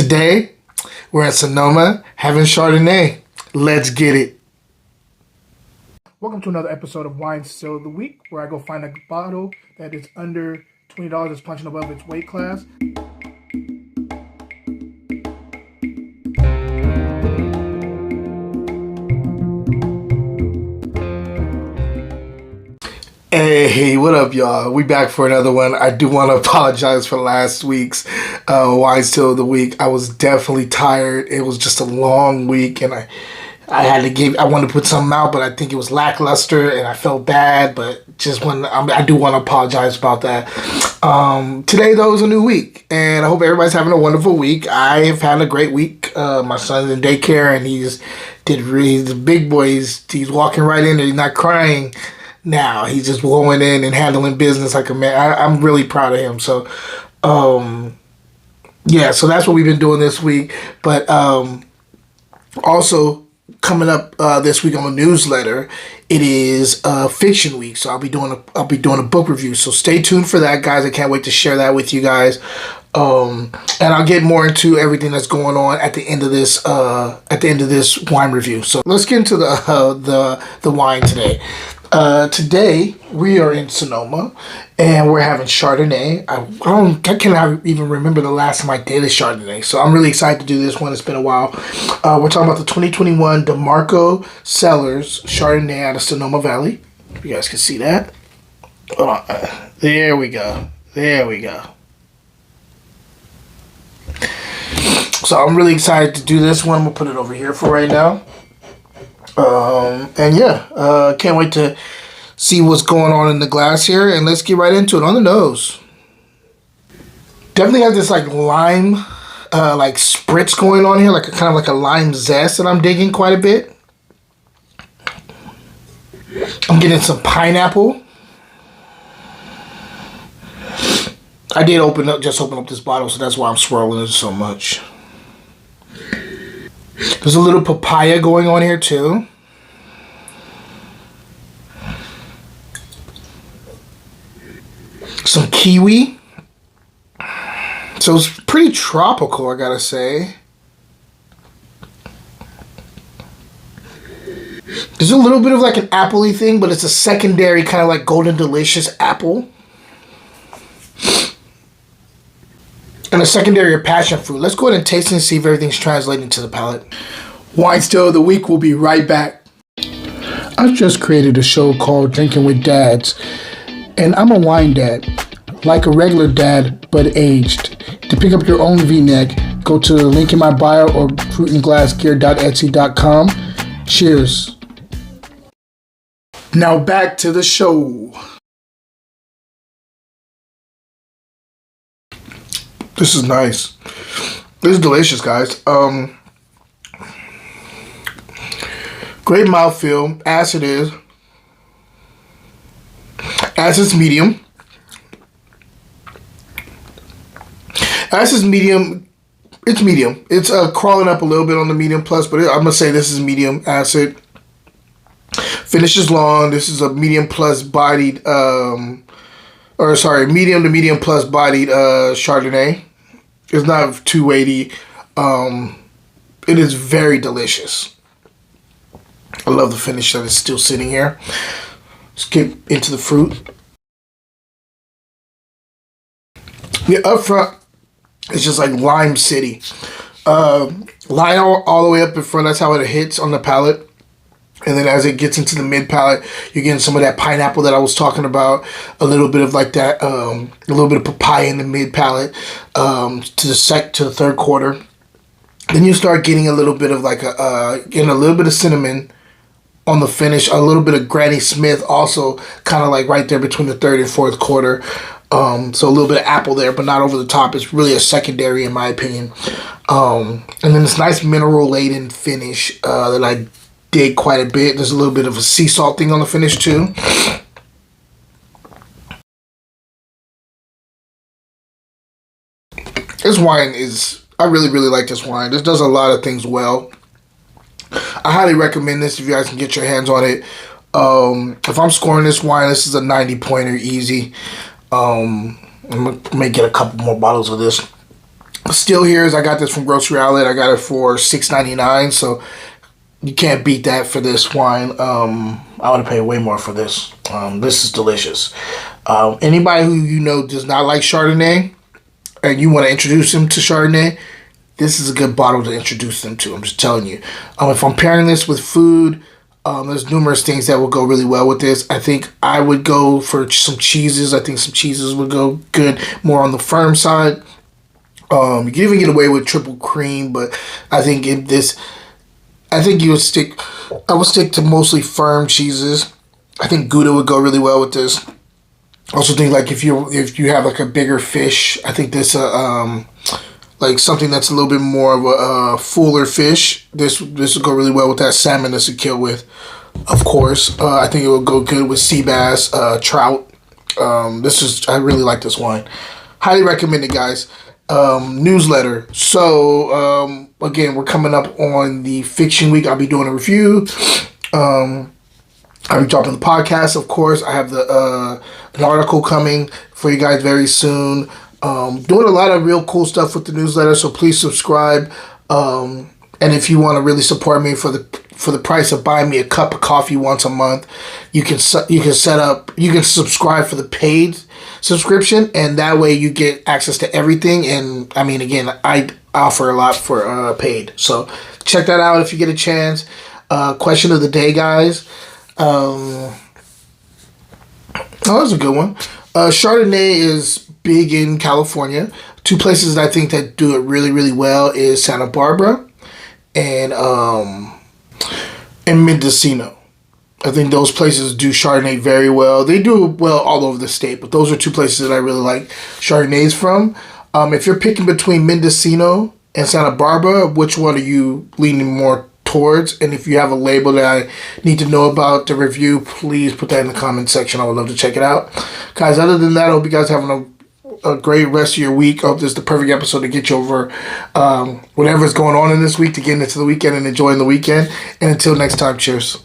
Today, we're in Sonoma having Chardonnay. Let's get it. Welcome to another episode of Wine Still of the Week, where I go find a bottle that is under $20 that's punching above its weight class. Hey, what up, y'all? We back for another one. I do want to apologize for last week's Wine Still of the Week. I was definitely tired. It was just a long week, and I wanted to put something out, but I think it was lackluster, and I felt bad. But I do want to apologize about that. Today, though, is a new week, and I hope everybody's having a wonderful week. I have had a great week. My son's in daycare, and he's the big boy. He's walking right in there. He's not crying. Now he's just going in and handling business like a man. I'm really proud of him. So, yeah. So that's what we've been doing this week. But also coming up this week on the newsletter, it is Fiction Week. So I'll be doing a book review. So stay tuned for that, guys. I can't wait to share that with you guys. And I'll get more into everything that's going on at the end of this wine review. So let's get into the wine today. Today we are in Sonoma and we're having Chardonnay. I cannot even remember the last time I did a Chardonnay, so I'm really excited to do this one. It's been a while. We're talking about the 2021 Dimarco Cellars Chardonnay out of Sonoma Valley. If you guys can see that. Hold on. There we go. So I'm really excited to do this one. We'll put it over here for right now. And yeah, can't wait to see what's going on in the glass here, and let's get right into it. On the nose, definitely have this like lime, like spritz going on here, like kind of like a lime zest that I'm digging quite a bit. I'm getting some pineapple. I did open up this bottle, so that's why I'm swirling it so much. There's a little papaya going on here too. Some kiwi. So it's pretty tropical, I gotta say. There's a little bit of like an apple-y thing, but it's a secondary kind of like golden delicious apple. And a secondary of passion fruit. Let's go ahead and taste it and see if everything's translating to the palate. Wine Still of the Week will be right back. I've just created a show called Drinking with Dads, and I'm a wine dad, like a regular dad, but aged. To pick up your own V-neck, go to the link in my bio or fruitandglassgear.etsy.com. Cheers. Now back to the show. This is nice. This is delicious, guys. Great mouthfeel. Acid is. Acid's medium. Acid's medium. It's medium. It's crawling up a little bit on the medium plus, but I'm gonna say this is medium acid. Finish is long. This is a medium plus bodied, medium to medium plus bodied Chardonnay. It's not too weighty. It is very delicious. I love the finish that is still sitting here. Let's get into the fruit. Yeah, up front, it's just like Lime City. Lime all the way up in front, that's how it hits on the palate. And then as it gets into the mid palate, you're getting some of that pineapple that I was talking about. A little bit of like that, a little bit of papaya in the mid palate to the third quarter. Then you start getting a little bit of like a little bit of cinnamon on the finish. A little bit of Granny Smith also kind of like right there between the third and fourth quarter. So a little bit of apple there, but not over the top. It's really a secondary in my opinion. And then this nice mineral laden finish that I dig quite a bit. There's a little bit of a sea salt thing on the finish too. This wine is, I really like this wine. This does a lot of things well. I highly recommend this if you guys can get your hands on it. If I'm scoring this wine, this is a 90 pointer easy. I may get a couple more bottles of this. Still Here's, I got this from Grocery Outlet. I got it for $6.99, so you can't beat that for this wine. I would pay way more for this. This is delicious. Anybody who does not like Chardonnay and you want to introduce them to Chardonnay, this is a good bottle to introduce them to. I'm just telling you. If I'm pairing this with food, there's numerous things that will go really well with this. I think I would go for some cheeses. I think some cheeses would go good, more on the firm side. You can even get away with triple cream, but I think I would stick to mostly firm cheeses. I think Gouda would go really well with this. I also think like if you have like a bigger fish, I think this like something that's a little bit more of a fuller fish. This would go really well with that. Salmon this would kill with, of course. I think it would go good with sea bass, trout. I really like this wine. Highly recommend it, guys. Newsletter. So again, we're coming up on the fiction week. I'll be doing a review. I'll be dropping the podcast, of course. I have an article coming for you guys very soon. Doing a lot of real cool stuff with the newsletter, so please subscribe. And if you want to really support me for the price of buying me a cup of coffee once a month, you can subscribe for the paid subscription, and that way you get access to everything. And I mean, again, I offer a lot for paid, so check that out if you get a chance. Question of the day, guys. Oh, that's a good one. Chardonnay is big in California. Two places that I think that do it really, really well is Santa Barbara and Mendocino. I think those places do Chardonnay very well. They do well all over the state, but those are two places that I really like Chardonnays from. If you're picking between Mendocino and Santa Barbara, which one are you leaning more towards? And if you have a label that I need to know about to review, please put that in the comment section. I would love to check it out. Guys, other than that, I hope you guys having a great rest of your week. I hope this is the perfect episode to get you over whatever's going on in this week, to get into the weekend and enjoying the weekend. And until next time, cheers.